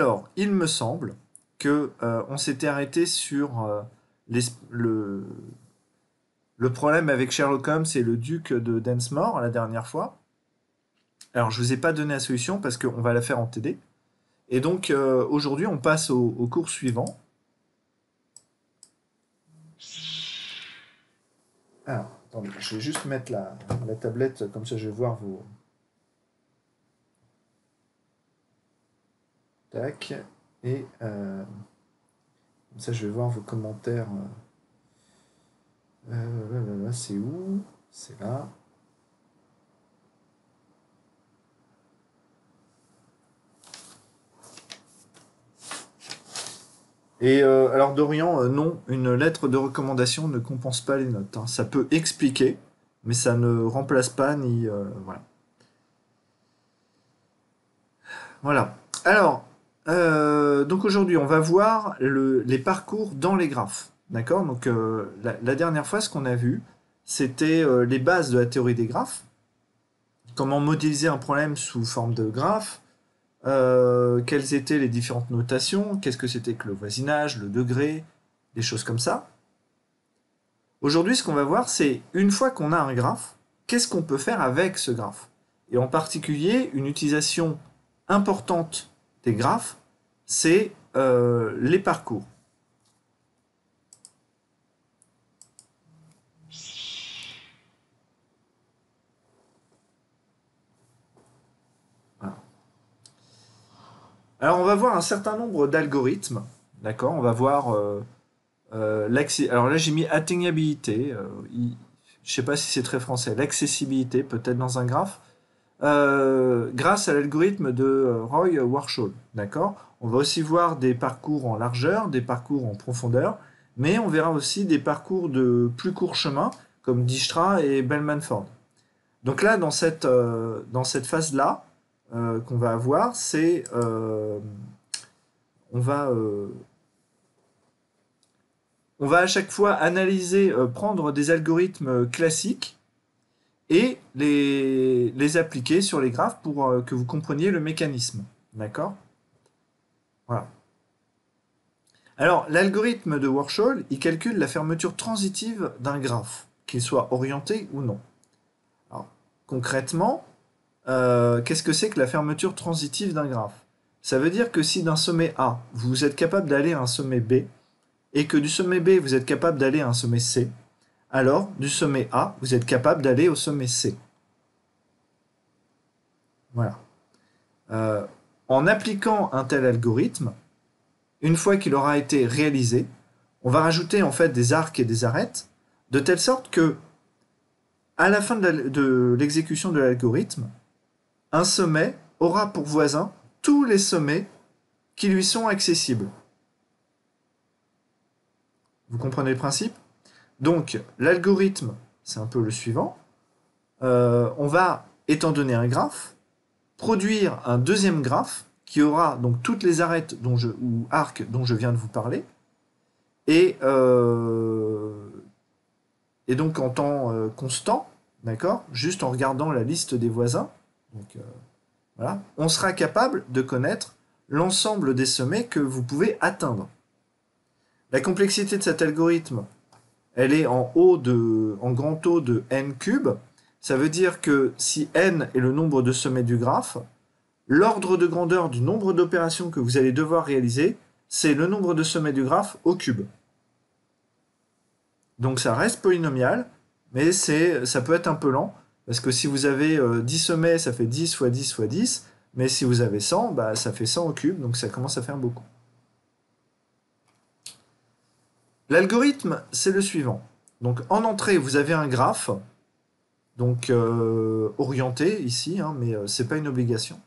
Alors, il me semble que on s'était arrêté sur le problème avec Sherlock Holmes et le duc de Densmore la dernière fois. Alors, je vous ai pas donné la solution parce qu'on va la faire en TD. Et donc, aujourd'hui, on passe au cours suivant. Alors, attendez, je vais juste mettre la tablette, comme ça je vais voir vos... Tac. Et comme ça je vais voir vos commentaires. Là, c'est où? C'est là. Et alors Dorian, non, une lettre de recommandation ne compense pas les notes, hein. Ça peut expliquer, mais ça ne remplace pas ni... voilà. Voilà. Alors, donc aujourd'hui, on va voir les parcours dans les graphes. D'accord? Donc, la dernière fois, ce qu'on a vu, c'était les bases de la théorie des graphes. Comment modéliser un problème sous forme de graphe. Quelles étaient les différentes notations. Qu'est-ce que c'était que le voisinage, le degré, des choses comme ça. Aujourd'hui, ce qu'on va voir, c'est une fois qu'on a un graphe, qu'est-ce qu'on peut faire avec ce graphe? Et en particulier, une utilisation importante des graphes, c'est les parcours. Voilà. Alors, on va voir un certain nombre d'algorithmes. D'accord? On va voir l'accès. Alors là, j'ai mis atteignabilité. Je ne sais pas si c'est très français. L'accessibilité, peut-être dans un graphe. Grâce à l'algorithme de Roy Warshall. D'accord? On va aussi voir des parcours en largeur, des parcours en profondeur, mais on verra aussi des parcours de plus court chemin, comme Dijkstra et Bellman-Ford. Donc là, dans cette phase-là, qu'on va avoir, c'est on va à chaque fois analyser, prendre des algorithmes classiques et les appliquer sur les graphes pour que vous compreniez le mécanisme. D'accord? Voilà. Alors, l'algorithme de Warshall, il calcule la fermeture transitive d'un graphe, qu'il soit orienté ou non. Alors, concrètement, qu'est-ce que c'est que la fermeture transitive d'un graphe? Ça veut dire que si d'un sommet A, vous êtes capable d'aller à un sommet B, et que du sommet B, vous êtes capable d'aller à un sommet C, alors du sommet A, vous êtes capable d'aller au sommet C. Voilà. En appliquant un tel algorithme, une fois qu'il aura été réalisé, on va rajouter en fait des arcs et des arêtes, de telle sorte que, à la fin de l'exécution de l'algorithme, un sommet aura pour voisin tous les sommets qui lui sont accessibles. Vous comprenez le principe? Donc, l'algorithme, c'est un peu le suivant. On va, étant donné un graphe, produire un deuxième graphe qui aura donc toutes les arêtes ou arcs dont je viens de vous parler, et donc en temps constant, d'accord, juste en regardant la liste des voisins, donc, voilà, on sera capable de connaître l'ensemble des sommets que vous pouvez atteindre. La complexité de cet algorithme, elle est en grand O de n cube. Ça veut dire que si n est le nombre de sommets du graphe, l'ordre de grandeur du nombre d'opérations que vous allez devoir réaliser, c'est le nombre de sommets du graphe au cube. Donc ça reste polynomial, mais ça peut être un peu lent, parce que si vous avez 10 sommets, ça fait 10 fois 10 fois 10, mais si vous avez 100, bah, ça fait 100 au cube, donc ça commence à faire beaucoup. L'algorithme, c'est le suivant. Donc en entrée, vous avez un graphe, donc orienté ici, hein, mais ce n'est pas une obligation.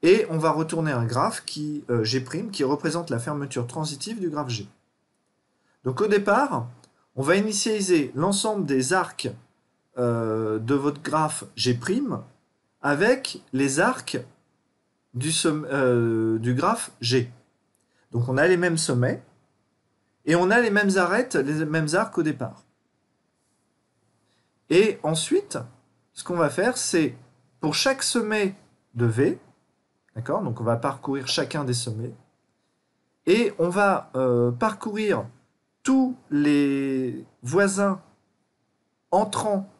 Et on va retourner un graphe G', qui représente la fermeture transitive du graphe G. Donc au départ, on va initialiser l'ensemble des arcs de votre graphe G' avec les arcs du graphe G. Donc on a les mêmes sommets et on a les mêmes arêtes, les mêmes arcs au départ. Et ensuite, ce qu'on va faire, c'est pour chaque sommet de V, D'accord? Donc on va parcourir chacun des sommets. Et on va parcourir tous les voisins entrants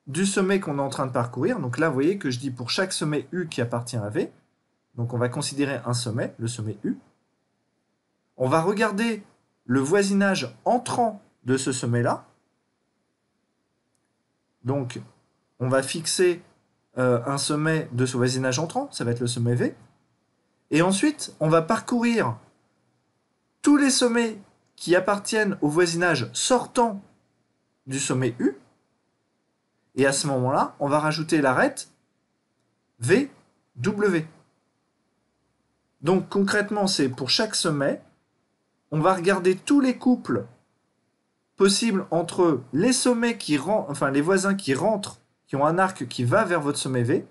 du sommet qu'on est en train de parcourir. Donc là, vous voyez que je dis pour chaque sommet U qui appartient à V. Donc on va considérer un sommet, le sommet U. On va regarder le voisinage entrant de ce sommet-là. Donc on va fixer un sommet de ce voisinage entrant, ça va être le sommet V. Et ensuite, on va parcourir tous les sommets qui appartiennent au voisinage sortant du sommet U. Et à ce moment-là, on va rajouter l'arête VW. Donc concrètement, c'est pour chaque sommet, on va regarder tous les couples possibles entre les sommets les voisins qui rentrent, qui ont un arc qui va vers votre sommet V,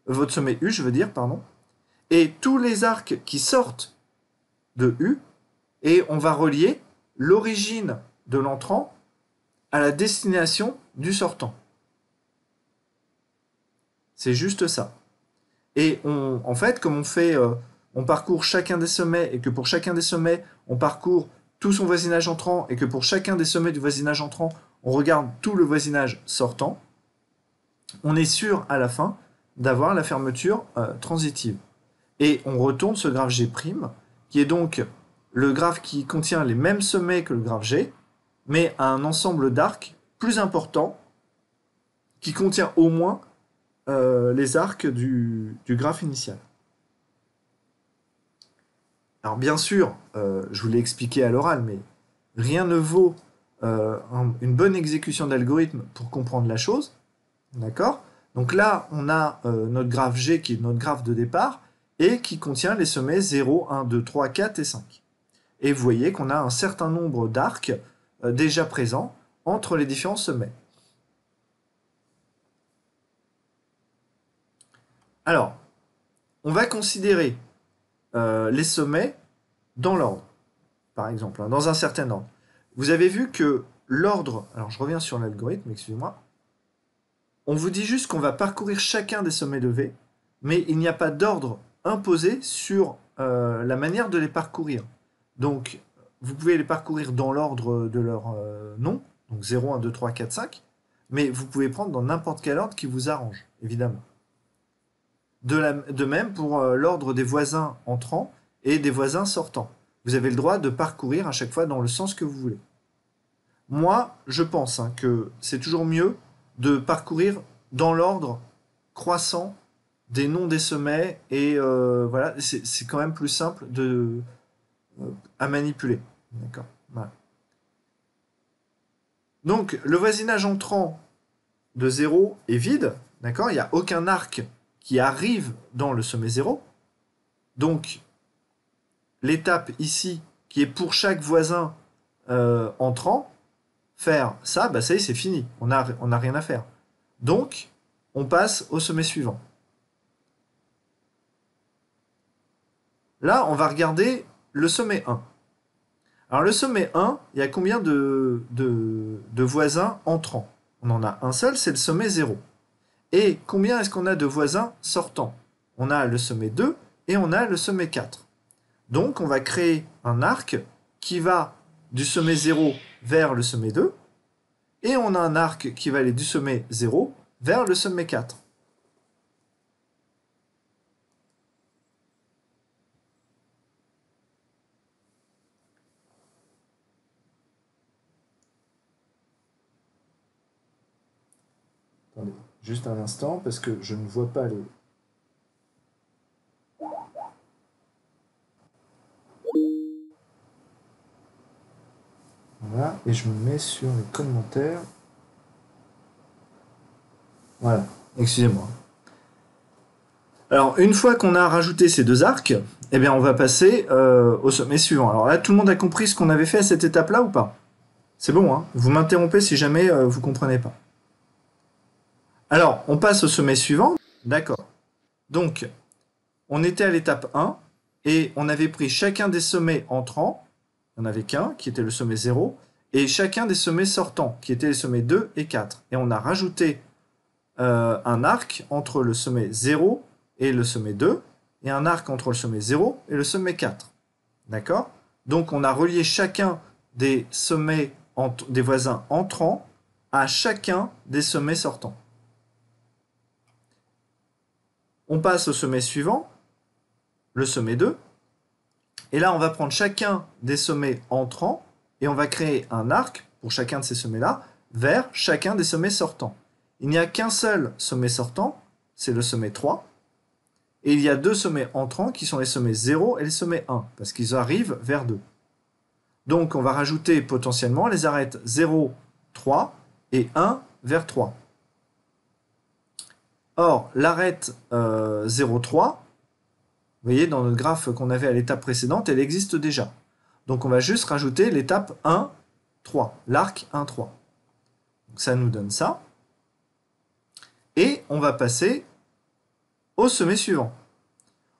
votre sommet U, je veux dire, pardon, et tous les arcs qui sortent de U, et on va relier l'origine de l'entrant à la destination du sortant. C'est juste ça. Et en fait, comme on parcourt chacun des sommets, et que pour chacun des sommets, on parcourt tout son voisinage entrant, et que pour chacun des sommets du voisinage entrant, on regarde tout le voisinage sortant, on est sûr à la fin d'avoir la fermeture transitive. Et on retourne ce graphe G', qui est donc le graphe qui contient les mêmes sommets que le graphe G, mais un ensemble d'arcs plus important, qui contient au moins les arcs du graphe initial. Alors bien sûr, je vous l'ai expliqué à l'oral, mais rien ne vaut une bonne exécution d'algorithme pour comprendre la chose. D'accord? Donc là, on a notre graphe G qui est notre graphe de départ et qui contient les sommets 0, 1, 2, 3, 4 et 5. Et vous voyez qu'on a un certain nombre d'arcs déjà présents entre les différents sommets. Alors, on va considérer les sommets dans l'ordre, par exemple, hein, dans un certain ordre. Vous avez vu que l'ordre, alors je reviens sur l'algorithme, excusez-moi, on vous dit juste qu'on va parcourir chacun des sommets de V, mais il n'y a pas d'ordre imposé sur la manière de les parcourir. Donc, vous pouvez les parcourir dans l'ordre de leur nom, donc 0, 1, 2, 3, 4, 5, mais vous pouvez prendre dans n'importe quel ordre qui vous arrange, évidemment. De même pour l'ordre des voisins entrants et des voisins sortants. Vous avez le droit de parcourir à chaque fois dans le sens que vous voulez. Moi, je pense que c'est toujours mieux de parcourir dans l'ordre croissant des noms des sommets et voilà, c'est quand même plus simple à manipuler. D'accord. Voilà. Donc, le voisinage entrant de 0 est vide. D'accord. Il n'y a aucun arc qui arrive dans le sommet 0. Donc, l'étape ici, qui est pour chaque voisin entrant, faire ça, bah ça y est, c'est fini. On n'a rien à faire. Donc, on passe au sommet suivant. Là, on va regarder le sommet 1. Alors, le sommet 1, il y a combien de voisins entrants? On en a un seul, c'est le sommet 0. Et combien est-ce qu'on a de voisins sortants? On a le sommet 2 et on a le sommet 4. Donc, on va créer un arc qui va du sommet 0 vers le sommet 2. Et on a un arc qui va aller du sommet 0 vers le sommet 4. Attendez, juste un instant, parce que je ne vois pas les... Voilà, et je me mets sur les commentaires. Voilà, excusez-moi. Alors, une fois qu'on a rajouté ces deux arcs, eh bien, on va passer au sommet suivant. Alors là, tout le monde a compris ce qu'on avait fait à cette étape-là ou pas? C'est bon, hein? Vous m'interrompez si jamais vous ne comprenez pas. Alors, on passe au sommet suivant. D'accord. Donc, on était à l'étape 1 et on avait pris chacun des sommets entrants. Il n'y en avait qu'un, qui était le sommet 0, et chacun des sommets sortants, qui étaient les sommets 2 et 4. Et on a rajouté un arc entre le sommet 0 et le sommet 2, et un arc entre le sommet 0 et le sommet 4. D'accord? Donc on a relié chacun des sommets des voisins entrants à chacun des sommets sortants. On passe au sommet suivant, le sommet 2, et là on va prendre chacun des sommets entrants et on va créer un arc pour chacun de ces sommets-là vers chacun des sommets sortants. Il n'y a qu'un seul sommet sortant, c'est le sommet 3, et il y a deux sommets entrants qui sont les sommets 0 et les sommets 1, parce qu'ils arrivent vers 2. Donc on va rajouter potentiellement les arêtes 0, 3 et 1 vers 3. Or, l'arête 0, 3, vous voyez, dans notre graphe qu'on avait à l'étape précédente, elle existe déjà. Donc on va juste rajouter l'étape 1, 3, l'arc 1, 3. Donc ça nous donne ça. Et on va passer au sommet suivant.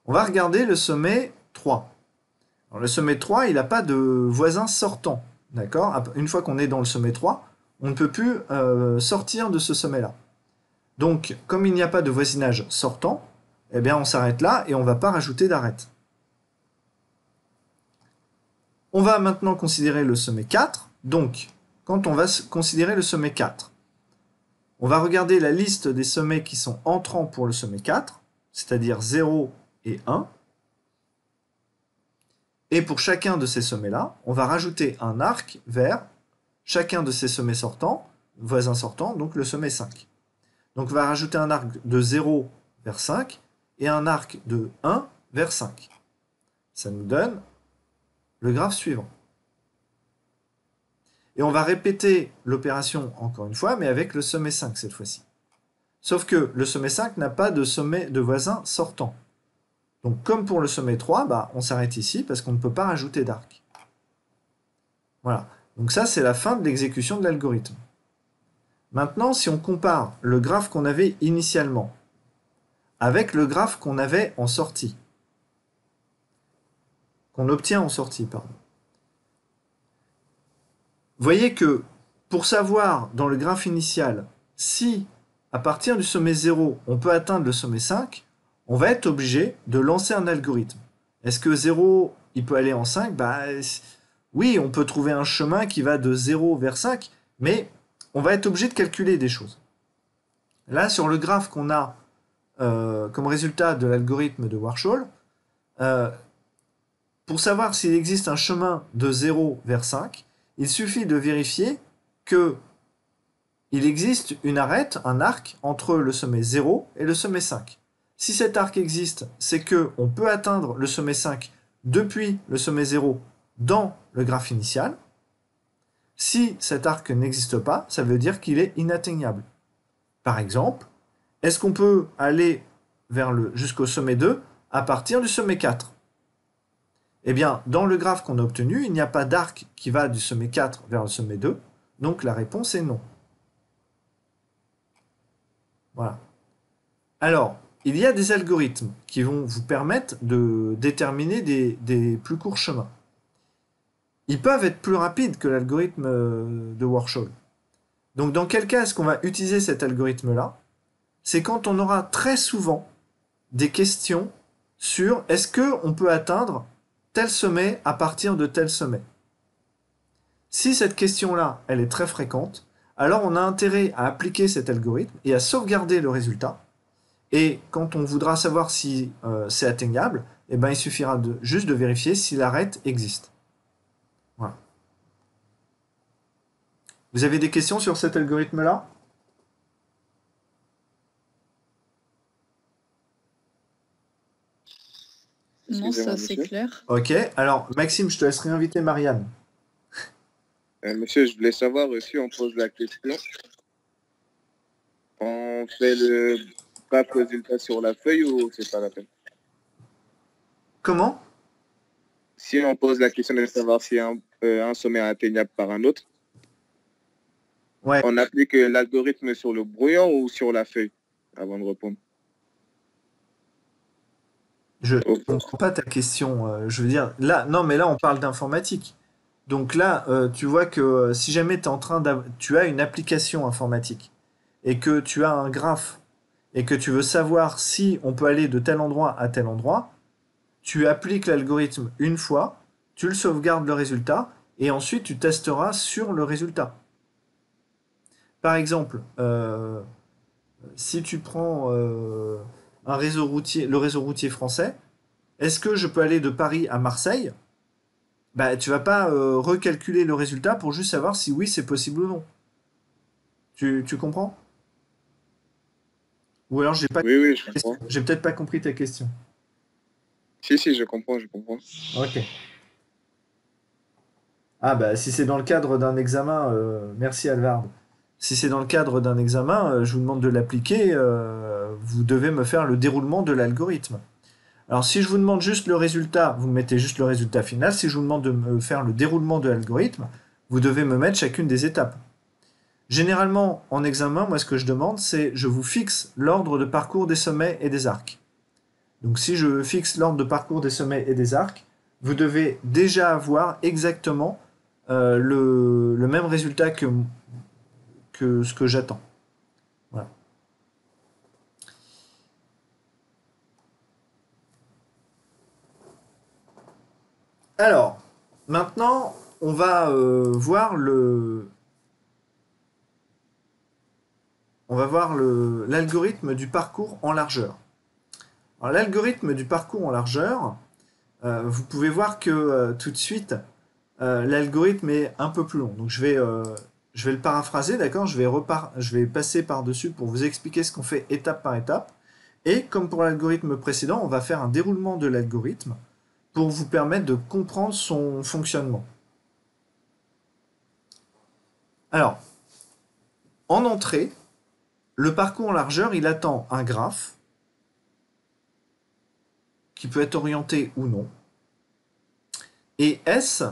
On va regarder le sommet 3. Alors, le sommet 3, il n'a pas de voisin sortant. D'accord? Une fois qu'on est dans le sommet 3, on ne peut plus sortir de ce sommet-là. Donc, comme il n'y a pas de voisinage sortant, eh bien, on s'arrête là et on ne va pas rajouter d'arête. On va maintenant considérer le sommet 4. Donc, quand on va considérer le sommet 4, on va regarder la liste des sommets qui sont entrants pour le sommet 4, c'est-à-dire 0 et 1. Et pour chacun de ces sommets-là, on va rajouter un arc vers chacun de ces sommets sortants, voisins sortants, donc le sommet 5. Donc on va rajouter un arc de 0 vers 5 et un arc de 1 vers 5. Ça nous donne le graphe suivant. Et on va répéter l'opération encore une fois, mais avec le sommet 5 cette fois-ci. Sauf que le sommet 5 n'a pas de sommet de voisins sortants. Donc comme pour le sommet 3, bah, on s'arrête ici parce qu'on ne peut pas rajouter d'arc. Voilà. Donc ça, c'est la fin de l'exécution de l'algorithme. Maintenant, si on compare le graphe qu'on avait initialement avec le graphe qu'on avait en sortie, qu'on obtient en sortie, pardon. Vous voyez que pour savoir dans le graphe initial si à partir du sommet 0 on peut atteindre le sommet 5, on va être obligé de lancer un algorithme. Est-ce que 0 il peut aller en 5? Bah, oui, on peut trouver un chemin qui va de 0 vers 5, mais on va être obligé de calculer des choses. Là, sur le graphe qu'on a comme résultat de l'algorithme de Warshall, pour savoir s'il existe un chemin de 0 vers 5, il suffit de vérifier qu'il existe une arête, un arc, entre le sommet 0 et le sommet 5. Si cet arc existe, c'est qu'on peut atteindre le sommet 5 depuis le sommet 0 dans le graphe initial. Si cet arc n'existe pas, ça veut dire qu'il est inatteignable. Par exemple, est-ce qu'on peut aller jusqu'au sommet 2 à partir du sommet 4? Eh bien, dans le graphe qu'on a obtenu, il n'y a pas d'arc qui va du sommet 4 vers le sommet 2, donc la réponse est non. Voilà. Alors, il y a des algorithmes qui vont vous permettre de déterminer des plus courts chemins. Ils peuvent être plus rapides que l'algorithme de Warshall. Donc, dans quel cas est-ce qu'on va utiliser cet algorithme-là? C'est quand on aura très souvent des questions sur est-ce qu'on peut atteindre tel sommet à partir de tel sommet. Si cette question-là, elle est très fréquente, alors on a intérêt à appliquer cet algorithme et à sauvegarder le résultat. Et quand on voudra savoir si c'est atteignable, eh ben, il suffira juste de vérifier si l'arête existe. Voilà. Vous avez des questions sur cet algorithme-là? Non, ça c'est clair. Ok, alors Maxime, je te laisse réinviter Marianne. Monsieur, je voulais savoir si on pose la question, on fait le graphe résultat sur la feuille ou c'est pas la peine? Comment? Si on pose la question de savoir si un sommet est atteignable par un autre, ouais. On applique l'algorithme sur le brouillon ou sur la feuille avant de répondre? Je ne comprends pas ta question. Je veux dire, là, non, mais là, on parle d'informatique. Donc là, tu vois que si jamais tu as une application informatique et que tu as un graphe et que tu veux savoir si on peut aller de tel endroit à tel endroit, tu appliques l'algorithme une fois, tu le sauvegardes le résultat, et ensuite tu testeras sur le résultat. Par exemple, si tu prends un réseau routier, le réseau routier français, est-ce que je peux aller de Paris à Marseille? Bah, tu vas pas recalculer le résultat pour juste savoir si oui c'est possible ou non. Tu comprends? Ou alors j'ai pas, Oui, je comprends. j'ai peut-être pas compris ta question. Si, je comprends. Ok. Ah bah si c'est dans le cadre d'un examen, merci Alvard. Si c'est dans le cadre d'un examen, je vous demande de l'appliquer, vous devez me faire le déroulement de l'algorithme. Alors si je vous demande juste le résultat, vous me mettez juste le résultat final. Si je vous demande de me faire le déroulement de l'algorithme, vous devez me mettre chacune des étapes. Généralement, en examen, moi ce que je demande, c'est je vous fixe l'ordre de parcours des sommets et des arcs. Donc si je fixe l'ordre de parcours des sommets et des arcs, vous devez déjà avoir exactement le même résultat que ce que j'attends. Voilà. Alors, maintenant, on va voir l'algorithme du parcours en largeur. Alors, l'algorithme du parcours en largeur, vous pouvez voir que tout de suite, l'algorithme est un peu plus long. Donc, je vais le paraphraser, d'accord? Je vais passer par-dessus pour vous expliquer ce qu'on fait étape par étape. Et comme pour l'algorithme précédent, on va faire un déroulement de l'algorithme pour vous permettre de comprendre son fonctionnement. Alors, en entrée, le parcours en largeur, il attend un graphe qui peut être orienté ou non. Et S,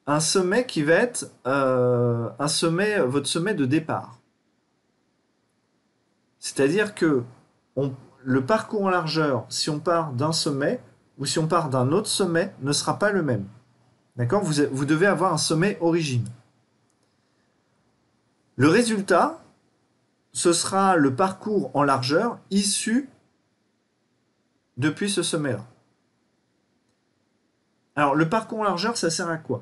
un sommet qui va être votre sommet de départ. C'est-à-dire que le parcours en largeur, si on part d'un sommet ou si on part d'un autre sommet, ne sera pas le même. D'accord? Vous devez avoir un sommet origine. Le résultat, ce sera le parcours en largeur issu depuis ce sommet-là. Alors, le parcours en largeur, ça sert à quoi?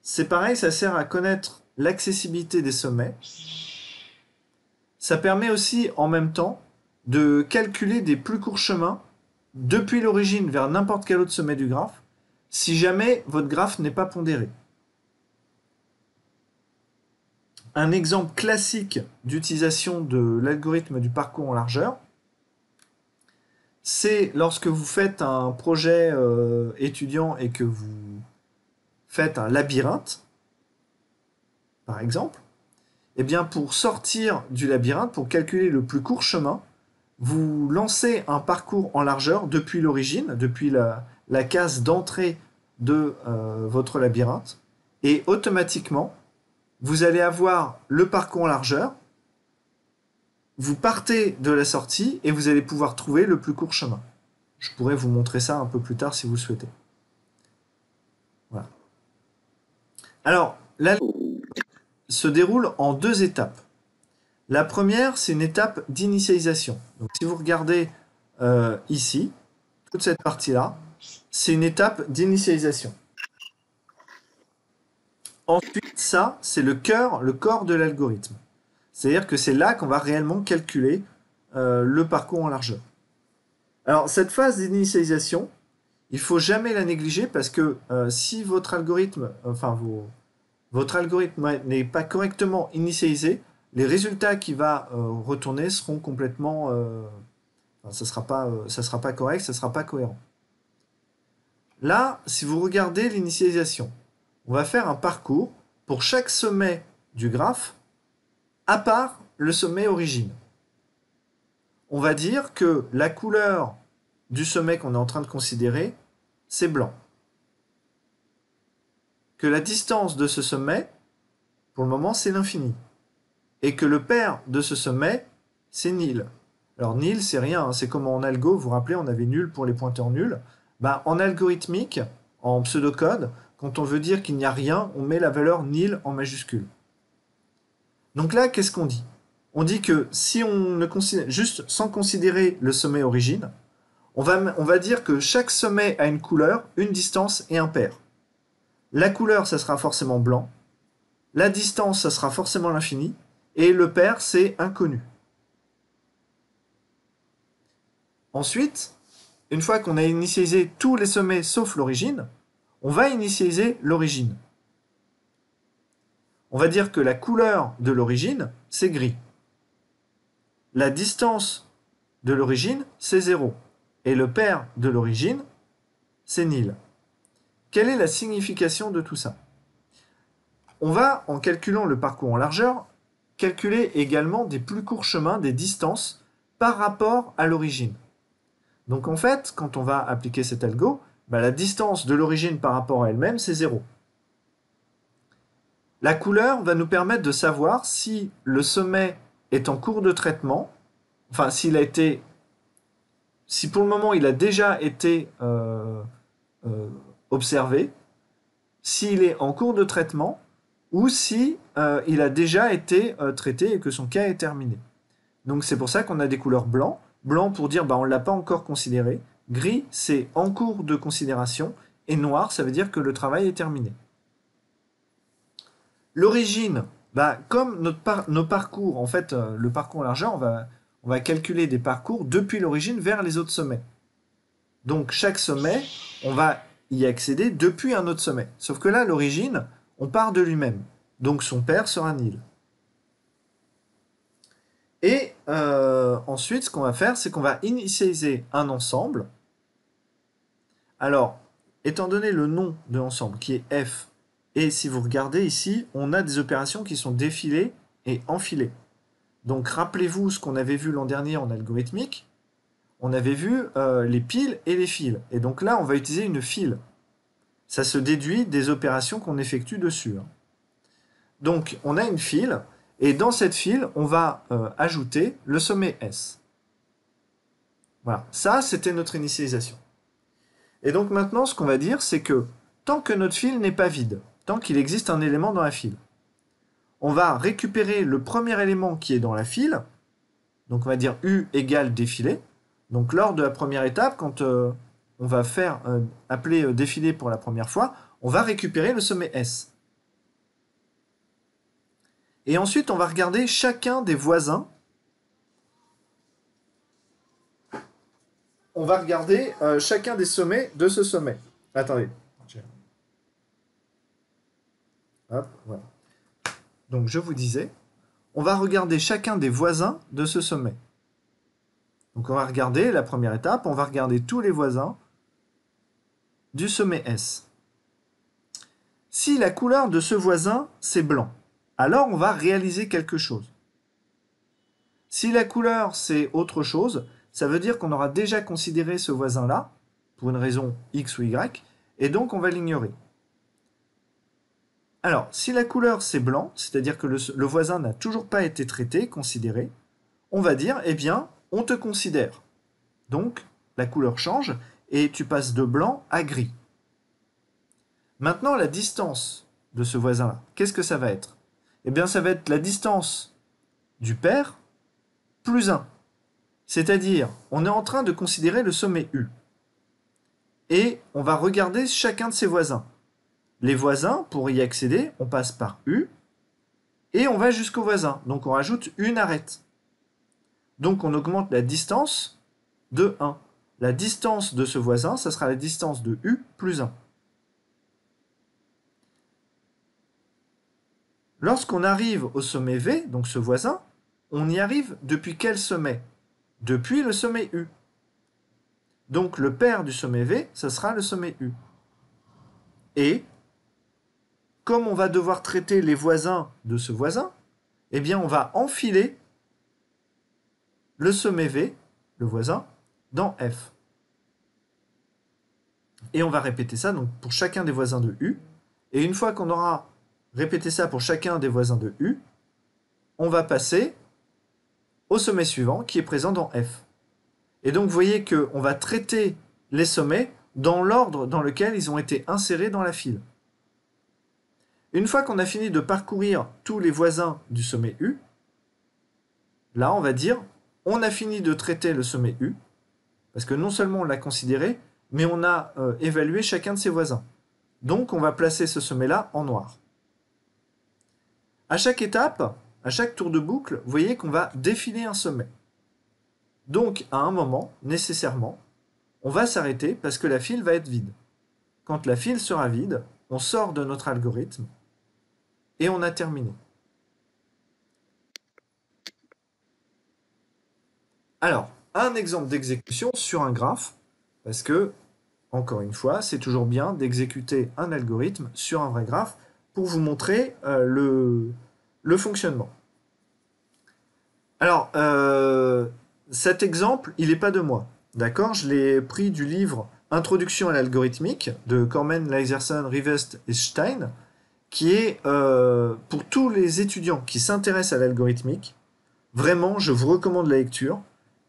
C'est pareil, ça sert à connaître l'accessibilité des sommets. Ça permet aussi, en même temps, de calculer des plus courts chemins depuis l'origine vers n'importe quel autre sommet du graphe, si jamais votre graphe n'est pas pondéré. Un exemple classique d'utilisation de l'algorithme du parcours en largeur, c'est lorsque vous faites un projet étudiant et que vous faites un labyrinthe, par exemple. Eh bien, pour sortir du labyrinthe, pour calculer le plus court chemin, vous lancez un parcours en largeur depuis l'origine, depuis la case d'entrée de votre labyrinthe, et automatiquement, vous allez avoir le parcours en largeur, vous partez de la sortie et vous allez pouvoir trouver le plus court chemin. Je pourrais vous montrer ça un peu plus tard si vous le souhaitez. Voilà. Alors, l'algorithme se déroule en deux étapes. La première, c'est une étape d'initialisation. Donc, si vous regardez ici, toute cette partie-là, c'est une étape d'initialisation. Ensuite, ça, c'est le corps de l'algorithme. C'est-à-dire que c'est là qu'on va réellement calculer le parcours en largeur. Alors, cette phase d'initialisation, il ne faut jamais la négliger parce que si votre algorithme, votre algorithme n'est pas correctement initialisé, les résultats qu'il va retourner seront complètement... ça sera pas correct, ça ne sera pas cohérent. Là, si vous regardez l'initialisation, on va faire un parcours pour chaque sommet du graphe, à part le sommet origine. On va dire que la couleur du sommet qu'on est en train de considérer, c'est blanc. Que la distance de ce sommet, pour le moment, c'est l'infini. Et que le pair de ce sommet, c'est nil. Alors nil, c'est rien, hein, c'est comme en algo, vous vous rappelez, on avait nul pour les pointeurs nuls. Ben, en algorithmique, en pseudocode, quand on veut dire qu'il n'y a rien, on met la valeur nil en majuscule. Donc là, qu'est-ce qu'on dit? on dit que si on ne considère, juste sans considérer le sommet origine, on va dire que chaque sommet a une couleur, une distance et un pair. La couleur, ça sera forcément blanc. La distance, ça sera forcément l'infini. Et le pair, c'est inconnu. Ensuite, une fois qu'on a initialisé tous les sommets sauf l'origine, on va initialiser l'origine. On va dire que la couleur de l'origine, c'est gris. La distance de l'origine, c'est 0. Et le pair de l'origine, c'est nil. Quelle est la signification de tout ça? On va, en calculant le parcours en largeur, calculer également des plus courts chemins, des distances, par rapport à l'origine. Donc en fait, quand on va appliquer cet algo, la distance de l'origine par rapport à elle-même, c'est 0. La couleur va nous permettre de savoir si le sommet est en cours de traitement, enfin si pour le moment il a déjà été observé, s'il est en cours de traitement, ou si il a déjà été traité et que son cas est terminé. Donc c'est pour ça qu'on a des couleurs blancs. Blanc pour dire on ne l'a pas encore considéré. Gris, c'est en cours de considération. Et noir, ça veut dire que le travail est terminé. L'origine, comme nos parcours, en fait, le parcours en largeur, on va calculer des parcours depuis l'origine vers les autres sommets. Donc chaque sommet, on va y accéder depuis un autre sommet. Sauf que là, l'origine, on part de lui-même. Donc son pair sera nil. Et ensuite, ce qu'on va faire, c'est qu'on va initialiser un ensemble. Alors, étant donné le nom de l'ensemble qui est f, et si vous regardez ici, on a des opérations qui sont défilées et enfilées. Donc rappelez-vous ce qu'on avait vu l'an dernier en algorithmique. On avait vu les piles et les fils. Et donc là, on va utiliser une file. Ça se déduit des opérations qu'on effectue dessus. Donc on a une file. Et dans cette file, on va ajouter le sommet S. Voilà, ça c'était notre initialisation. Et donc maintenant, ce qu'on va dire, c'est que tant que notre file n'est pas vide, tant qu'il existe un élément dans la file, on va récupérer le premier élément qui est dans la file, donc on va dire U égale défilé. Donc lors de la première étape, quand on va faire appeler défilé pour la première fois, on va récupérer le sommet S. Et ensuite, on va regarder chacun des voisins. On va regarder chacun des sommets de ce sommet. Attendez. Hop, voilà. Donc, je vous disais, on va regarder chacun des voisins de ce sommet. Donc, on va regarder la première étape, on va regarder tous les voisins du sommet S. Si la couleur de ce voisin, c'est blanc, alors on va réaliser quelque chose. Si la couleur, c'est autre chose, ça veut dire qu'on aura déjà considéré ce voisin-là, pour une raison X ou Y, et donc on va l'ignorer. Alors, si la couleur, c'est blanc, c'est-à-dire que le voisin n'a toujours pas été traité, considéré, on va dire, eh bien, on te considère. Donc, la couleur change, et tu passes de blanc à gris. Maintenant, la distance de ce voisin-là, qu'est-ce que ça va être? Eh bien, ça va être la distance du pair plus 1. C'est-à-dire, on est en train de considérer le sommet U. Et on va regarder chacun de ses voisins. Les voisins, pour y accéder, on passe par U, et on va jusqu'au voisin. Donc on rajoute une arête. Donc on augmente la distance de 1. La distance de ce voisin, ça sera la distance de U plus 1. Lorsqu'on arrive au sommet V, donc ce voisin, on y arrive depuis quel sommet? Depuis le sommet U. Donc le pair du sommet V, ça sera le sommet U. Et, comme on va devoir traiter les voisins de ce voisin, eh bien on va enfiler le sommet V, le voisin, dans F. Et on va répéter ça donc, pour chacun des voisins de U. Et une fois qu'on aura répété ça pour chacun des voisins de U, on va passer au sommet suivant qui est présent dans F. Et donc vous voyez qu'on va traiter les sommets dans l'ordre dans lequel ils ont été insérés dans la file. Une fois qu'on a fini de parcourir tous les voisins du sommet U, là, on va dire, on a fini de traiter le sommet U, parce que non seulement on l'a considéré, mais on a évalué chacun de ses voisins. Donc, on va placer ce sommet-là en noir. À chaque étape, à chaque tour de boucle, vous voyez qu'on va défiler un sommet. Donc, à un moment, nécessairement, on va s'arrêter parce que la file va être vide. Quand la file sera vide, on sort de notre algorithme et on a terminé. Alors, un exemple d'exécution sur un graphe, parce que, encore une fois, c'est toujours bien d'exécuter un algorithme sur un vrai graphe pour vous montrer le fonctionnement. Alors, cet exemple, il n'est pas de moi, d'accord? Je l'ai pris du livre Introduction à l'algorithmique de Cormen, Laserson, Rivest et Stein, qui est pour tous les étudiants qui s'intéressent à l'algorithmique. Vraiment, je vous recommande la lecture.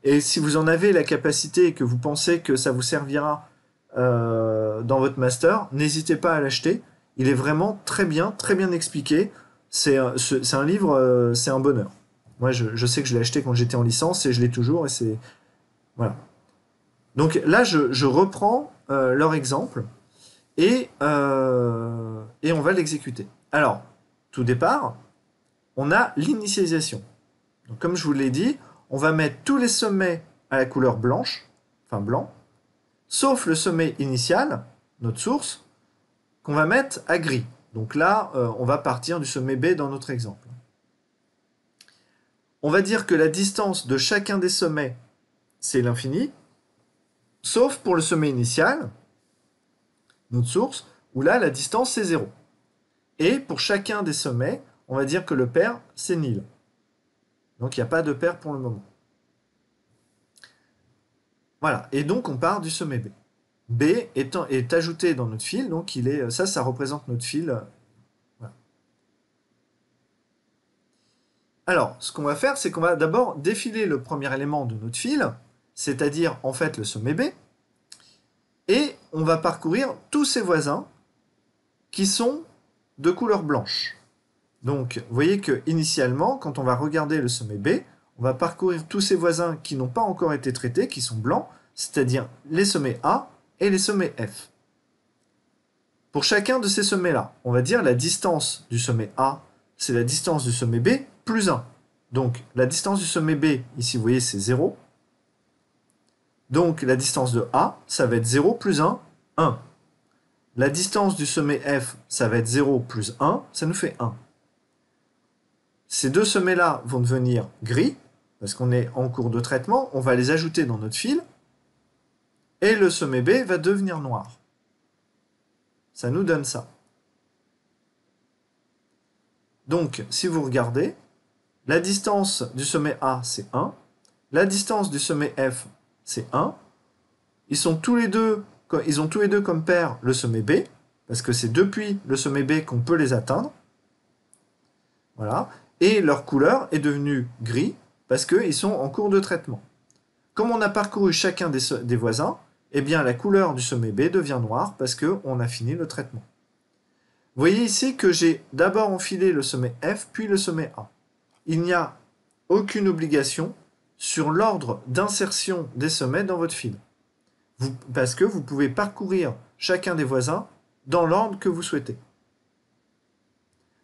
Et si vous en avez la capacité et que vous pensez que ça vous servira dans votre master, n'hésitez pas à l'acheter. Il est vraiment très bien expliqué. C'est un livre, c'est un bonheur. Moi, je sais que je l'ai acheté quand j'étais en licence et je l'ai toujours. Et c'est voilà. Donc là, je reprends leur exemple et on va l'exécuter. Alors, tout départ, on a l'initialisation. Donc, comme je vous l'ai dit, on va mettre tous les sommets à la couleur blanche, enfin blanc, sauf le sommet initial, notre source, qu'on va mettre à gris. Donc là, on va partir du sommet B dans notre exemple. On va dire que la distance de chacun des sommets, c'est l'infini, sauf pour le sommet initial, notre source, où là, la distance, c'est 0. Et pour chacun des sommets, on va dire que le pair, c'est nil. Donc, il n'y a pas de pair pour le moment. Voilà. Et donc, on part du sommet B. B est ajouté dans notre fil. Donc, ça représente notre fil. Voilà. Alors, ce qu'on va faire, c'est qu'on va d'abord défiler le premier élément de notre fil, c'est-à-dire, en fait, le sommet B. Et on va parcourir tous ses voisins qui sont de couleur blanche. Donc, vous voyez que initialement, quand on va regarder le sommet B, on va parcourir tous ces voisins qui n'ont pas encore été traités, qui sont blancs, c'est-à-dire les sommets A et les sommets F. Pour chacun de ces sommets-là, on va dire la distance du sommet A, c'est la distance du sommet B plus 1. Donc, la distance du sommet B, ici, vous voyez, c'est 0. Donc, la distance de A, ça va être 0 plus 1, 1. La distance du sommet F, ça va être 0 plus 1, ça nous fait 1. Ces deux sommets-là vont devenir gris, parce qu'on est en cours de traitement, on va les ajouter dans notre fil, et le sommet B va devenir noir. Ça nous donne ça. Donc, si vous regardez, la distance du sommet A, c'est 1, la distance du sommet F, c'est 1, ils ont tous les deux comme paire le sommet B, parce que c'est depuis le sommet B qu'on peut les atteindre. Voilà. Et leur couleur est devenue gris parce qu'ils sont en cours de traitement. Comme on a parcouru chacun des voisins, eh bien la couleur du sommet B devient noire parce qu'on a fini le traitement. Vous voyez ici que j'ai d'abord enfilé le sommet F, puis le sommet A. Il n'y a aucune obligation sur l'ordre d'insertion des sommets dans votre fil. Parce que vous pouvez parcourir chacun des voisins dans l'ordre que vous souhaitez.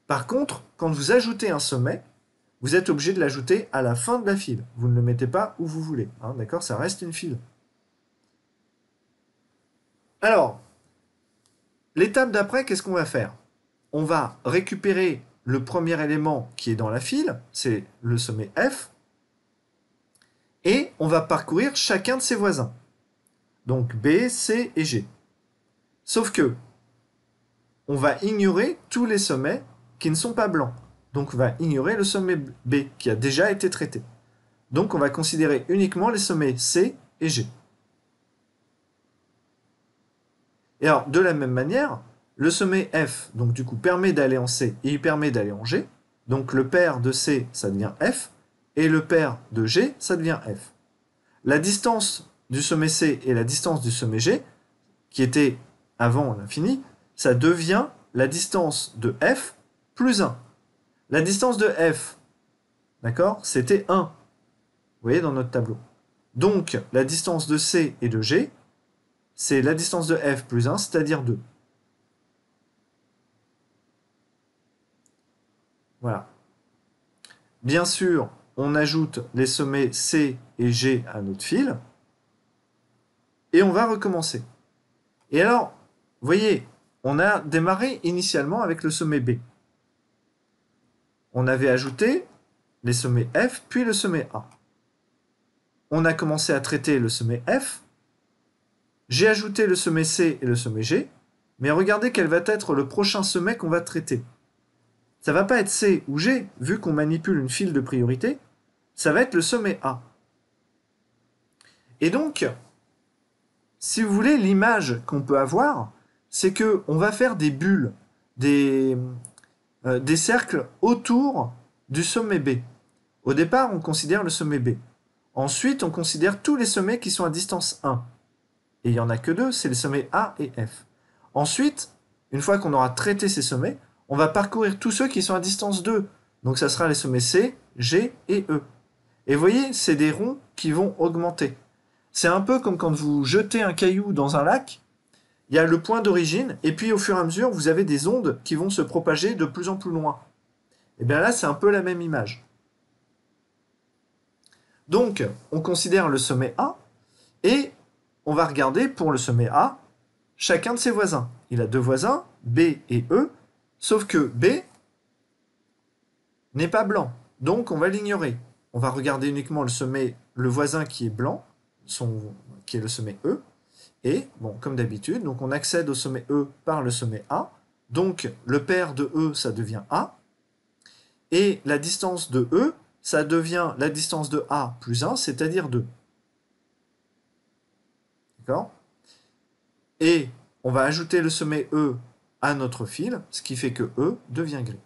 Par contre, quand vous ajoutez un sommet, vous êtes obligé de l'ajouter à la fin de la file. Vous ne le mettez pas où vous voulez. Hein, d'accord? Ça reste une file. Alors, l'étape d'après, qu'est-ce qu'on va faire? On va récupérer le premier élément qui est dans la file, c'est le sommet F, et on va parcourir chacun de ses voisins. Donc B, C et G. Sauf que, on va ignorer tous les sommets qui ne sont pas blancs. Donc on va ignorer le sommet B qui a déjà été traité. Donc on va considérer uniquement les sommets C et G. Et alors, de la même manière, le sommet F, donc du coup, permet d'aller en C et il permet d'aller en G. Donc le pair de C, ça devient F, et le pair de G, ça devient F. La distance du sommet C et la distance du sommet G, qui était avant l'infini, ça devient la distance de F plus 1. La distance de F, d'accord, c'était 1. voyez, dans notre tableau. Donc, la distance de C et de G, c'est la distance de F plus 1, c'est-à-dire 2. Voilà. Bien sûr, on ajoute les sommets C et G à notre fil, et on va recommencer. Et alors, vous voyez, on a démarré initialement avec le sommet B. On avait ajouté les sommets F, puis le sommet A. On a commencé à traiter le sommet F. J'ai ajouté le sommet C et le sommet G, mais regardez quel va être le prochain sommet qu'on va traiter. Ça ne va pas être C ou G, vu qu'on manipule une file de priorité, ça va être le sommet A. Et donc, si vous voulez, l'image qu'on peut avoir, c'est qu'on va faire des bulles, des cercles autour du sommet B. Au départ, on considère le sommet B. Ensuite, on considère tous les sommets qui sont à distance 1. Et il n'y en a que deux, c'est les sommets A et F. Ensuite, une fois qu'on aura traité ces sommets, on va parcourir tous ceux qui sont à distance 2. Donc ça sera les sommets C, G et E. Et vous voyez, c'est des ronds qui vont augmenter. C'est un peu comme quand vous jetez un caillou dans un lac, il y a le point d'origine, et puis au fur et à mesure, vous avez des ondes qui vont se propager de plus en plus loin. Et bien là, c'est un peu la même image. Donc, on considère le sommet A, et on va regarder pour le sommet A, chacun de ses voisins. Il a deux voisins, B et E, sauf que B n'est pas blanc, donc on va l'ignorer. On va regarder uniquement le voisin qui est blanc, qui est le sommet E, et, bon, comme d'habitude, donc on accède au sommet E par le sommet A, donc le pair de E, ça devient A, et la distance de E, ça devient la distance de A plus 1, c'est-à-dire 2. D'accord ? Et on va ajouter le sommet E à notre fil, ce qui fait que E devient gris.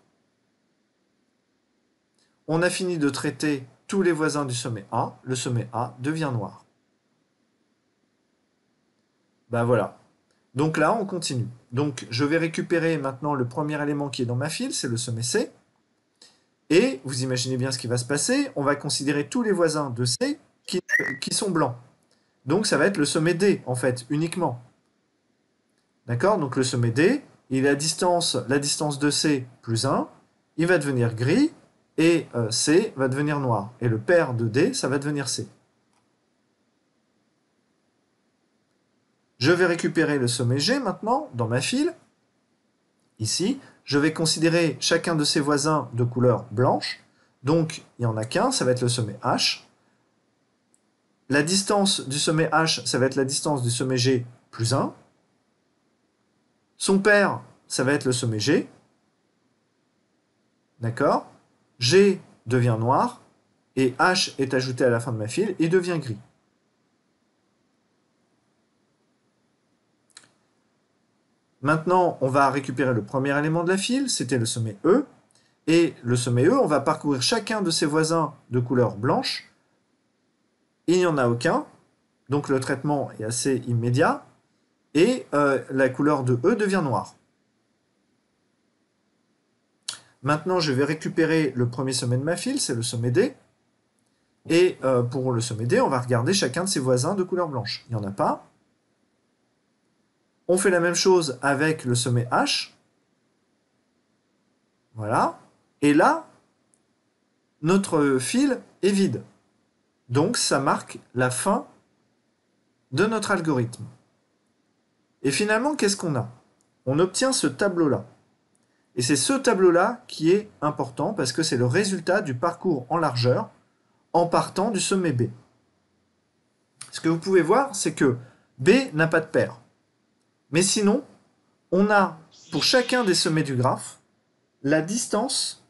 On a fini de traiter tous les voisins du sommet A, le sommet A devient noir. Ben voilà. Donc là, on continue. Donc je vais récupérer maintenant le premier élément qui est dans ma file, c'est le sommet C. Et vous imaginez bien ce qui va se passer, on va considérer tous les voisins de C qui sont blancs. Donc ça va être le sommet D, en fait, uniquement. D'accord? Donc le sommet D, il a la distance de C plus 1, il va devenir gris, et C va devenir noir. Et le pair de D, ça va devenir C. Je vais récupérer le sommet G maintenant, dans ma file. Ici, je vais considérer chacun de ces voisins de couleur blanche. Donc, il n'y en a qu'un, ça va être le sommet H. La distance du sommet H, ça va être la distance du sommet G plus 1. Son pair, ça va être le sommet G. D'accord? G devient noir, et H est ajouté à la fin de ma file, et devient gris. Maintenant, on va récupérer le premier élément de la file, c'était le sommet E. Et le sommet E, on va parcourir chacun de ses voisins de couleur blanche. Il n'y en a aucun, donc le traitement est assez immédiat. Et la couleur de E devient noire. Maintenant, je vais récupérer le premier sommet de ma file, c'est le sommet D. Et pour le sommet D, on va regarder chacun de ses voisins de couleur blanche. Il n'y en a pas. On fait la même chose avec le sommet H. Voilà. Et là, notre fil est vide. Donc, ça marque la fin de notre algorithme. Et finalement, qu'est-ce qu'on a? On obtient ce tableau-là. Et c'est ce tableau-là qui est important parce que c'est le résultat du parcours en largeur en partant du sommet B. Ce que vous pouvez voir, c'est que B n'a pas de paire. Mais sinon, on a, pour chacun des sommets du graphe, la distance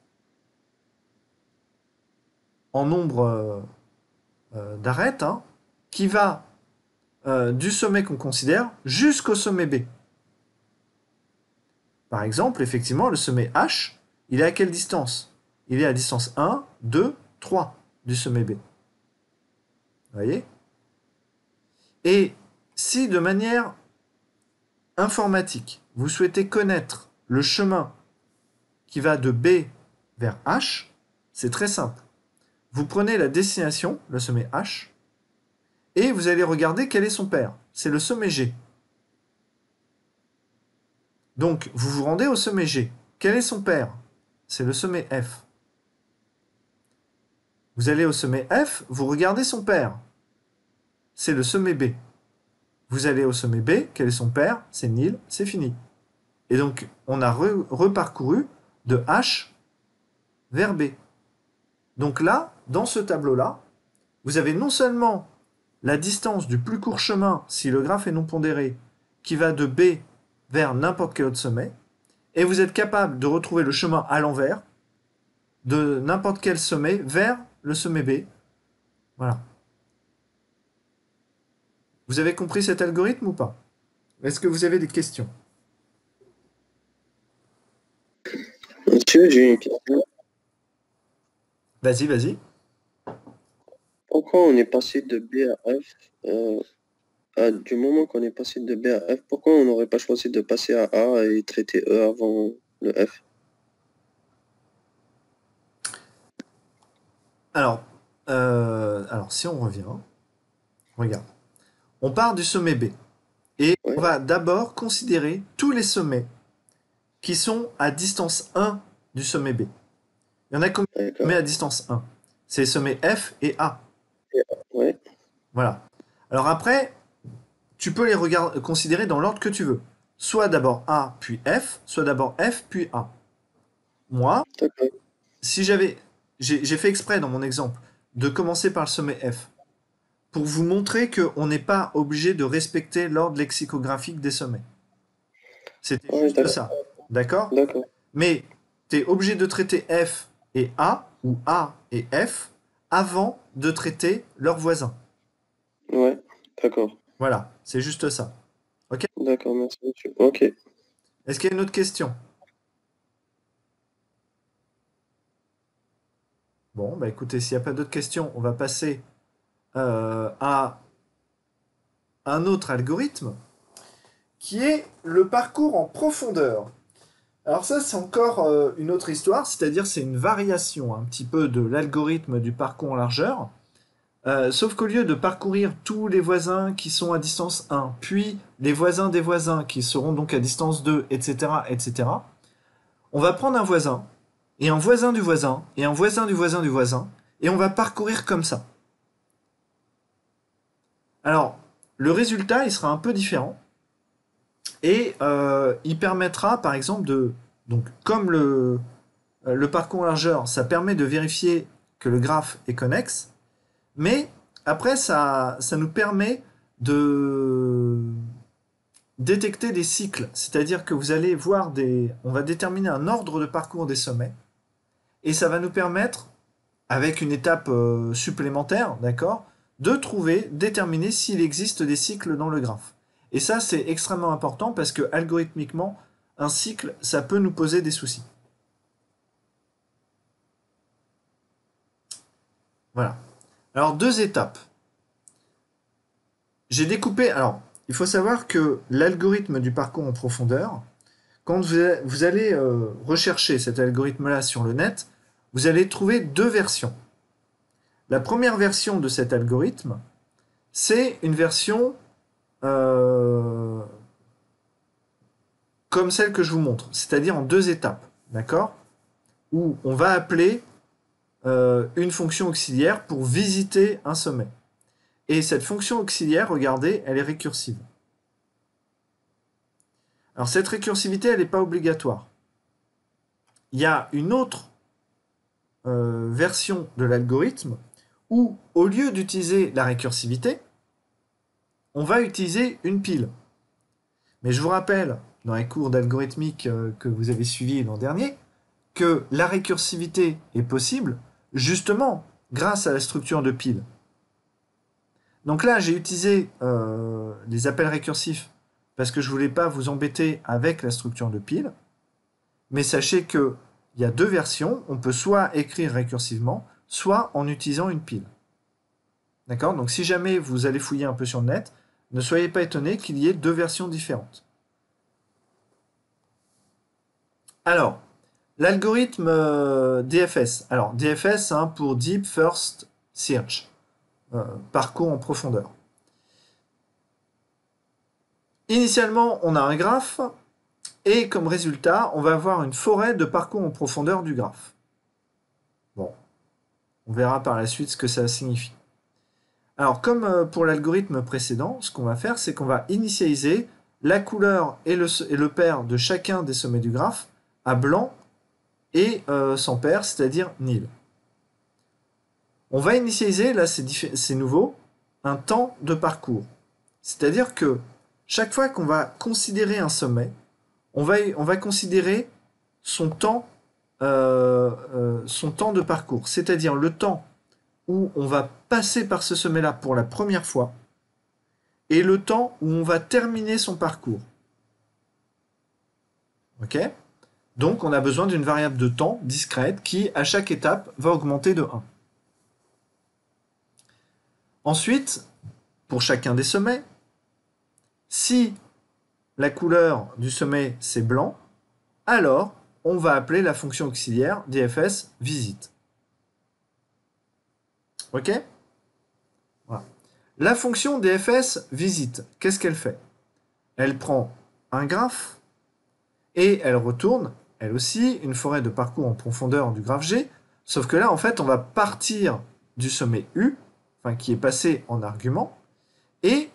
en nombre d'arêtes qui va du sommet qu'on considère jusqu'au sommet B. Par exemple, effectivement, le sommet H, il est à quelle distance? Il est à distance 1, 2, 3 du sommet B. Vous voyez? Et si de manière informatique, vous souhaitez connaître le chemin qui va de B vers H, c'est très simple. vous prenez la destination, le sommet H, et vous allez regarder quel est son pair. C'est le sommet G. Donc, vous vous rendez au sommet G. Quel est son pair? C'est le sommet F. Vous allez au sommet F, vous regardez son pair. C'est le sommet B. Vous allez au sommet B, quel est son pair? C'est nil, c'est fini. Et donc, on a reparcouru de H vers B. Donc là, dans ce tableau-là, vous avez non seulement la distance du plus court chemin, si le graphe est non pondéré, qui va de B vers n'importe quel autre sommet, et vous êtes capable de retrouver le chemin à l'envers de n'importe quel sommet vers le sommet B. Voilà. Vous avez compris cet algorithme ou pas? Est-ce que vous avez des questions? Monsieur, j'ai une question. Vas-y, vas-y. Pourquoi on est passé de B à F du moment qu'on est passé de B à F, pourquoi on n'aurait pas choisi de passer à A et traiter E avant le F? Alors, si on revient, regarde. On part du sommet B. Et Ouais. on va d'abord considérer tous les sommets qui sont à distance 1 du sommet B. Il y en a combien de D'accord. sommets à distance 1? C'est les sommets F et A. Ouais. Voilà. Alors après, tu peux les considérer dans l'ordre que tu veux. Soit d'abord A, puis F, soit d'abord F, puis A. Moi, D'accord. si j'ai fait exprès dans mon exemple de commencer par le sommet F pour vous montrer qu'on n'est pas obligé de respecter l'ordre lexicographique des sommets. C'était Ouais, juste d'accord. ça. D'accord? D'accord. Mais tu es obligé de traiter F et A, ou A et F, avant de traiter leurs voisins. Ouais, d'accord. Voilà, c'est juste ça. D'accord, merci monsieur. Ok. Est-ce qu'il y a une autre question? Bon, bah écoutez, s'il n'y a pas d'autres questions, on va passer à un autre algorithme qui est le parcours en profondeur. Alors ça, c'est encore une autre histoire, c'est-à-dire c'est une variation un petit peu de l'algorithme du parcours en largeur. Sauf qu'au lieu de parcourir tous les voisins qui sont à distance 1, puis les voisins des voisins qui seront donc à distance 2, etc., etc., on va prendre un voisin, et un voisin du voisin, et un voisin du voisin du voisin, et on va parcourir comme ça. Alors, le résultat, il sera un peu différent, et il permettra, par exemple, donc, comme le parcours en largeur, ça permet de vérifier que le graphe est connexe, mais après, ça nous permet de détecter des cycles. C'est-à-dire que vous allez voir on va déterminer un ordre de parcours des sommets, et ça va nous permettre, avec une étape supplémentaire, d'accord, de déterminer s'il existe des cycles dans le graphe. Et ça, c'est extrêmement important parce que, algorithmiquement, un cycle, ça peut nous poser des soucis. Voilà. Alors, deux étapes. J'ai découpé... Alors, il faut savoir que l'algorithme du parcours en profondeur, quand vous allez rechercher cet algorithme-là sur le net, vous allez trouver deux versions. La première version de cet algorithme, c'est une version comme celle que je vous montre, c'est-à-dire en deux étapes, d'accord? Où on va appeler une fonction auxiliaire pour visiter un sommet. Et cette fonction auxiliaire, regardez, elle est récursive. Alors cette récursivité, elle n'est pas obligatoire. Il y a une autre version de l'algorithme où, au lieu d'utiliser la récursivité, on va utiliser une pile. Mais je vous rappelle, dans les cours d'algorithmique que vous avez suivis l'an dernier, que la récursivité est possible justement grâce à la structure de pile. Donc là, j'ai utilisé les appels récursifs parce que je ne voulais pas vous embêter avec la structure de pile. Mais sachez qu'il y a deux versions. On peut soit écrire récursivement, soit en utilisant une pile. D'accord? Donc si jamais vous allez fouiller un peu sur le net, ne soyez pas étonnés qu'il y ait deux versions différentes. Alors, L'algorithme DFS. Alors, DFS hein, pour Deep First Search. Parcours en profondeur. Initialement, on a un graphe, et comme résultat, on va avoir une forêt de parcours en profondeur du graphe. Bon, on verra par la suite ce que ça signifie. Alors, comme pour l'algorithme précédent, ce qu'on va faire, c'est qu'on va initialiser la couleur et le pair de chacun des sommets du graphe à blanc et sans pair, c'est-à-dire nil. On va initialiser, là c'est nouveau, un temps de parcours. C'est-à-dire que chaque fois qu'on va considérer un sommet, on va considérer son temps de parcours, c'est-à-dire le temps où on va passer par ce sommet-là pour la première fois et le temps où on va terminer son parcours. Ok ? Donc on a besoin d'une variable de temps discrète qui, à chaque étape, va augmenter de 1. Ensuite, pour chacun des sommets, si la couleur du sommet c'est blanc, alors on va appeler la fonction auxiliaire DFS visite. Ok ? Voilà. La fonction DFS visite, qu'est-ce qu'elle fait? Elle prend un graphe et elle retourne, elle aussi, une forêt de parcours en profondeur du graphe G, sauf que là, en fait, on va partir du sommet U, enfin, qui est passé en argument, et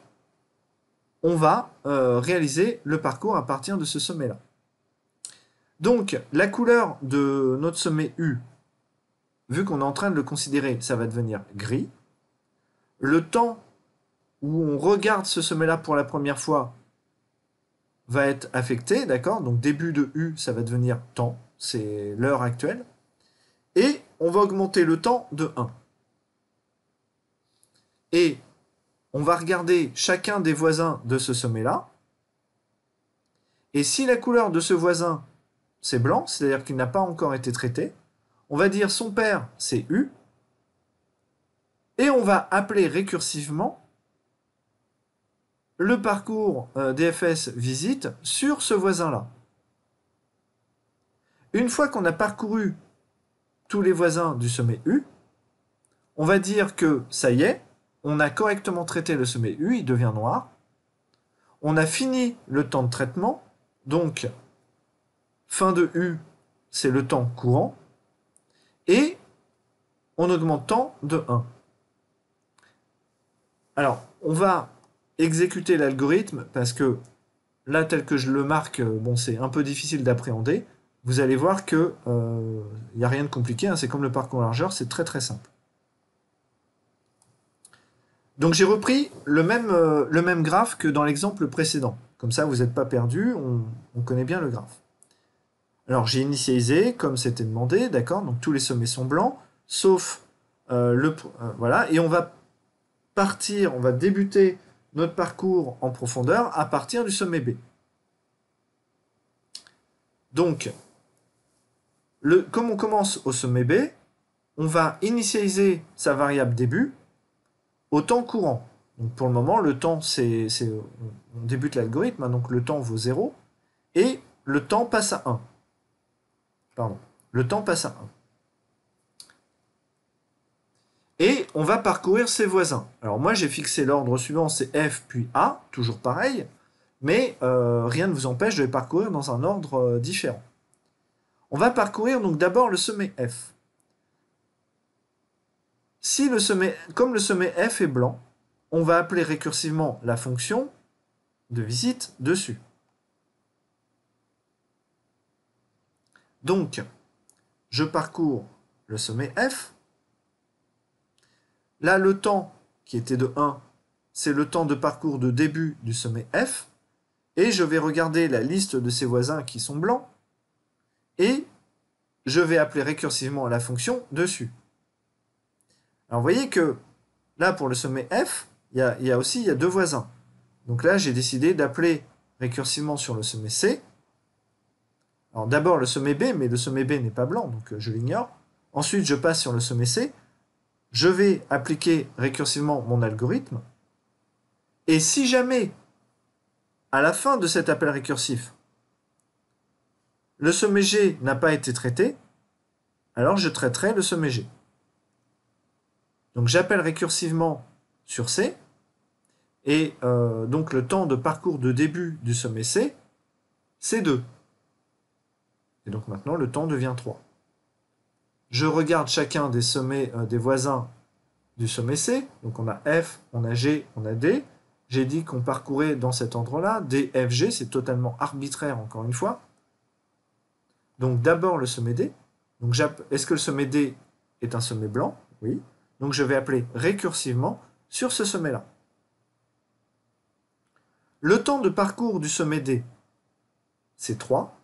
on va réaliser le parcours à partir de ce sommet-là. Donc, la couleur de notre sommet U, vu qu'on est en train de le considérer, ça va devenir gris. Le temps où on regarde ce sommet-là pour la première fois va être affecté, d'accord? Donc, début de U, ça va devenir temps, c'est l'heure actuelle. Et on va augmenter le temps de 1. Et on va regarder chacun des voisins de ce sommet-là. Et si la couleur de ce voisin, c'est blanc, c'est-à-dire qu'il n'a pas encore été traité, on va dire son pair, c'est U. Et on va appeler récursivement le parcours DFS visite sur ce voisin-là. Une fois qu'on a parcouru tous les voisins du sommet U, on va dire que ça y est, on a correctement traité le sommet U, il devient noir. On a fini le temps de traitement, donc fin de U, c'est le temps courant, et on augmente temps de 1. Alors, on va exécuter l'algorithme parce que là, tel que je le marque, bon, c'est un peu difficile d'appréhender. Vous allez voir que n'y a rien de compliqué, hein, c'est comme le parcours largeur, c'est très très simple. Donc j'ai repris le même graphe que dans l'exemple précédent. Comme ça, vous n'êtes pas perdu, on connaît bien le graphe. Alors j'ai initialisé, comme c'était demandé, d'accord, donc tous les sommets sont blancs, sauf voilà, et on va débuter notre parcours en profondeur à partir du sommet B. Donc, comme on commence au sommet B, on va initialiser sa variable début au temps courant. Donc pour le moment, le temps, on débute l'algorithme, hein, donc le temps vaut 0, et le temps passe à 1. Pardon, le temps passe à 1. Et on va parcourir ses voisins. Alors moi, j'ai fixé l'ordre suivant, c'est F puis A, toujours pareil, mais rien ne vous empêche de les parcourir dans un ordre différent. On va parcourir donc d'abord le sommet F. Comme le sommet F est blanc, on va appeler récursivement la fonction de visite dessus. Donc, je parcours le sommet F. Là, le temps qui était de 1, c'est le temps de parcours de début du sommet F. Et je vais regarder la liste de ses voisins qui sont blancs. Et je vais appeler récursivement la fonction dessus. Alors, vous voyez que là, pour le sommet F, il y a deux voisins. Donc là, j'ai décidé d'appeler récursivement sur le sommet C. Alors d'abord le sommet B, mais le sommet B n'est pas blanc, donc je l'ignore. Ensuite, je passe sur le sommet C. Je vais appliquer récursivement mon algorithme. Et si jamais, à la fin de cet appel récursif, le sommet G n'a pas été traité, alors je traiterai le sommet G. Donc j'appelle récursivement sur C, et donc le temps de parcours de début du sommet C, c'est 2. Et donc maintenant, le temps devient 3. Je regarde chacun des sommets des voisins du sommet C. Donc on a F, on a G, on a D. J'ai dit qu'on parcourait dans cet ordre-là. D, F, G, c'est totalement arbitraire, encore une fois. Donc d'abord le sommet D. Donc est-ce que le sommet D est un sommet blanc? Oui. Donc je vais appeler récursivement sur ce sommet-là. Le temps de parcours du sommet D, c'est 3.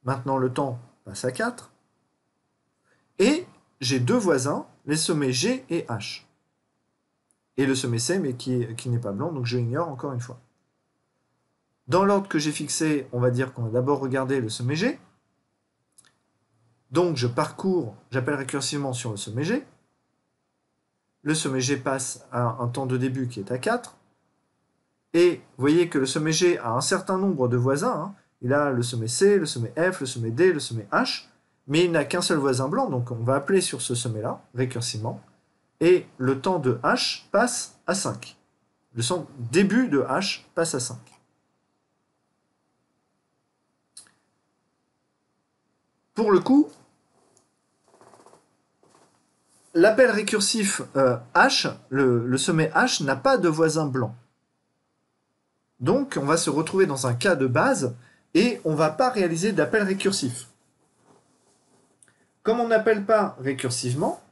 Maintenant, le temps passe à 4. Et j'ai deux voisins, les sommets G et H. Et le sommet C, mais qui n'est pas blanc, donc je ignore encore une fois. Dans l'ordre que j'ai fixé, on va dire qu'on va d'abord regarder le sommet G. Donc je parcours, j'appelle récursivement sur le sommet G. Le sommet G passe à un temps de début qui est à 4. Et vous voyez que le sommet G a un certain nombre de voisins. Il a le sommet C, le sommet F, le sommet D, le sommet H. Mais il n'a qu'un seul voisin blanc, donc on va appeler sur ce sommet-là, récursivement. Et le temps de H passe à 5. Le début de H passe à 5. Pour le coup, l'appel récursif H, le sommet H n'a pas de voisin blanc. Donc on va se retrouver dans un cas de base et on ne va pas réaliser d'appel récursif. Comme on n'appelle pas récursivement,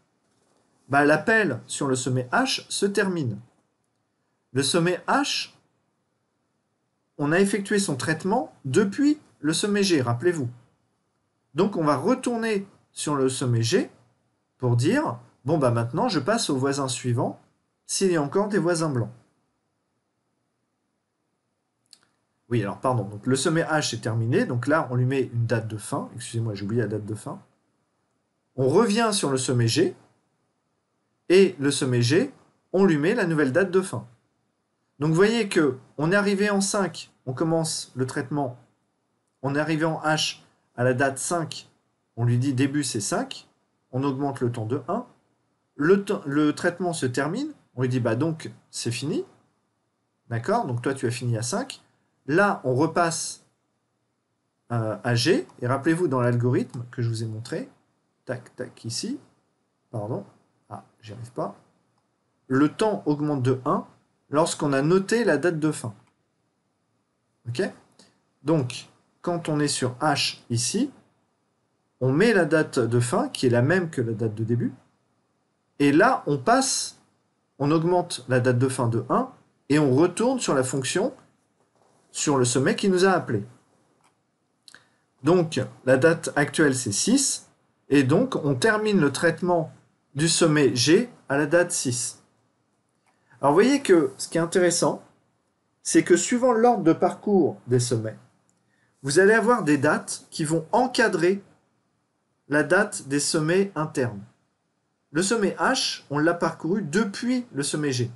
l'appel sur le sommet H se termine. Le sommet H, on a effectué son traitement depuis le sommet G, rappelez-vous. Donc on va retourner sur le sommet G pour dire, bon maintenant je passe au voisin suivant s'il y a encore des voisins blancs. Oui, alors pardon, donc le sommet H est terminé, donc là on lui met une date de fin, excusez-moi j'ai oublié la date de fin. On revient sur le sommet G, et le sommet G, on lui met la nouvelle date de fin. Donc vous voyez qu'on est arrivé en 5, on commence le traitement, on est arrivé en H à la date 5, on lui dit début c'est 5, on augmente le temps de 1, le traitement se termine, on lui dit donc c'est fini, d'accord, donc toi tu as fini à 5, là on repasse à G, et rappelez-vous dans l'algorithme que je vous ai montré, tac, tac, ici, pardon, j'y arrive pas, le temps augmente de 1 lorsqu'on a noté la date de fin. Ok? Donc, quand on est sur H ici, on met la date de fin, qui est la même que la date de début, et là, on augmente la date de fin de 1, et on retourne sur la fonction, sur le sommet qui nous a appelé. Donc, la date actuelle, c'est 6, et donc, on termine le traitement du sommet G à la date 6. Alors, vous voyez que ce qui est intéressant, c'est que suivant l'ordre de parcours des sommets, vous allez avoir des dates qui vont encadrer la date des sommets internes. Le sommet H, on l'a parcouru depuis le sommet G.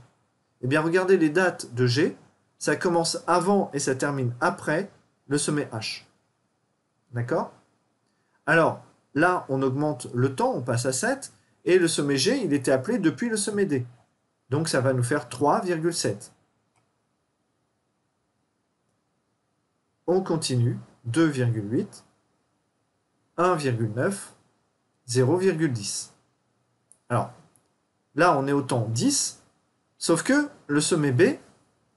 Eh bien, regardez les dates de G, ça commence avant et ça termine après le sommet H. D'accord? Alors, là, on augmente le temps, on passe à 7, et le sommet G, il était appelé depuis le sommet D. Donc, ça va nous faire 3,7. On continue, 2,8, 1,9, 0,10. Alors, là, on est au temps 10, sauf que le sommet B,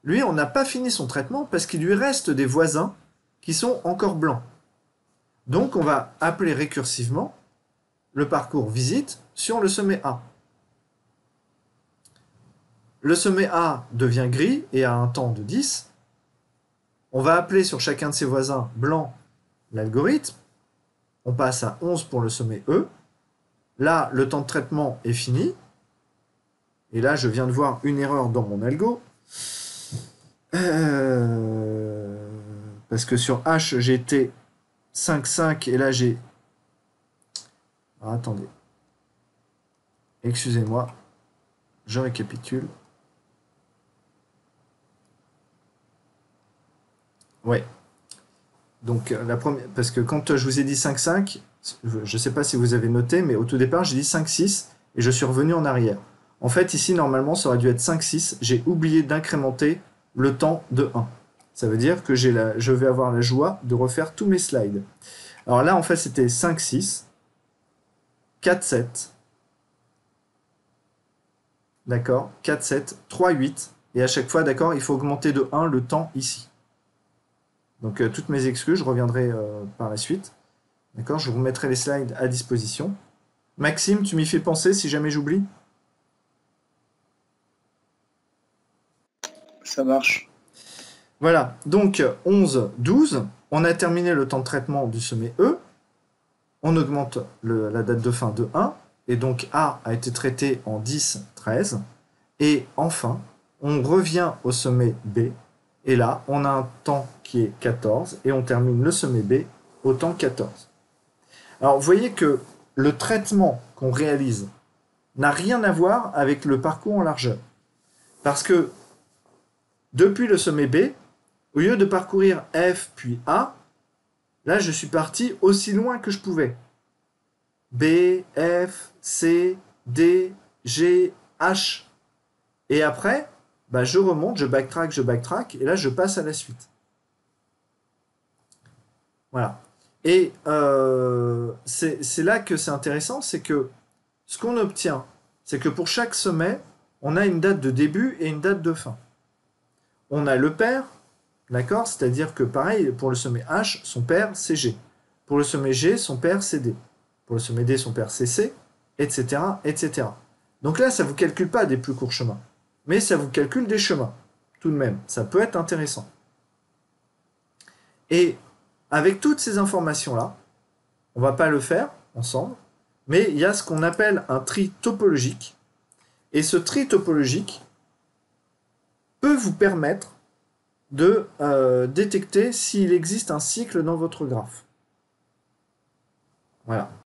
lui, on n'a pas fini son traitement parce qu'il lui reste des voisins qui sont encore blancs. Donc, on va appeler récursivement le parcours visite sur le sommet A. Le sommet A devient gris et a un temps de 10. On va appeler sur chacun de ses voisins blancs l'algorithme. On passe à 11 pour le sommet E. Là, le temps de traitement est fini. Et là, je viens de voir une erreur dans mon algo. Parce que sur H, j'ai été 5,5 et là, j'ai... Ah, attendez. Excusez-moi. Je récapitule. Ouais. Donc, la première, parce que quand je vous ai dit 5-5, je ne sais pas si vous avez noté, mais au tout départ, j'ai dit 5-6 et je suis revenu en arrière. En fait, ici, normalement, ça aurait dû être 5-6. J'ai oublié d'incrémenter le temps de 1. Ça veut dire que je vais avoir la joie de refaire tous mes slides. Alors là, en fait, c'était 5-6, 4-7, d'accord, 4-7, 3-8, et à chaque fois, d'accord, il faut augmenter de 1 le temps ici. Donc, toutes mes excuses, je reviendrai par la suite. D'accord, je vous mettrai les slides à disposition. Maxime, tu m'y fais penser si jamais j'oublie? Ça marche. Voilà, donc 11, 12, on a terminé le temps de traitement du sommet E, on augmente la date de fin de 1, et donc A a été traité en 10, 13, et enfin, on revient au sommet B, et là, on a un temps qui est 14, et on termine le sommet B au temps 14. Alors, vous voyez que le traitement qu'on réalise n'a rien à voir avec le parcours en largeur, parce que depuis le sommet B, au lieu de parcourir F puis A, là je suis parti aussi loin que je pouvais. B, F, C, D, G, H. Et après, bah, je remonte, je backtrack, et là je passe à la suite. Voilà. Et c'est là que c'est intéressant, c'est que ce qu'on obtient, c'est que pour chaque sommet, on a une date de début et une date de fin. On a le pair, d'accord? C'est-à-dire que pareil, pour le sommet H, son pair, c'est G. Pour le sommet G, son pair, c'est D. Pour le sommet D, son pair, c'est C, etc., etc. Donc là, ça ne vous calcule pas des plus courts chemins, mais ça vous calcule des chemins, tout de même. Ça peut être intéressant. Et avec toutes ces informations-là, on ne va pas le faire ensemble, mais il y a ce qu'on appelle un tri topologique. Et ce tri topologique peut vous permettre de détecter s'il existe un cycle dans votre graphe. Voilà.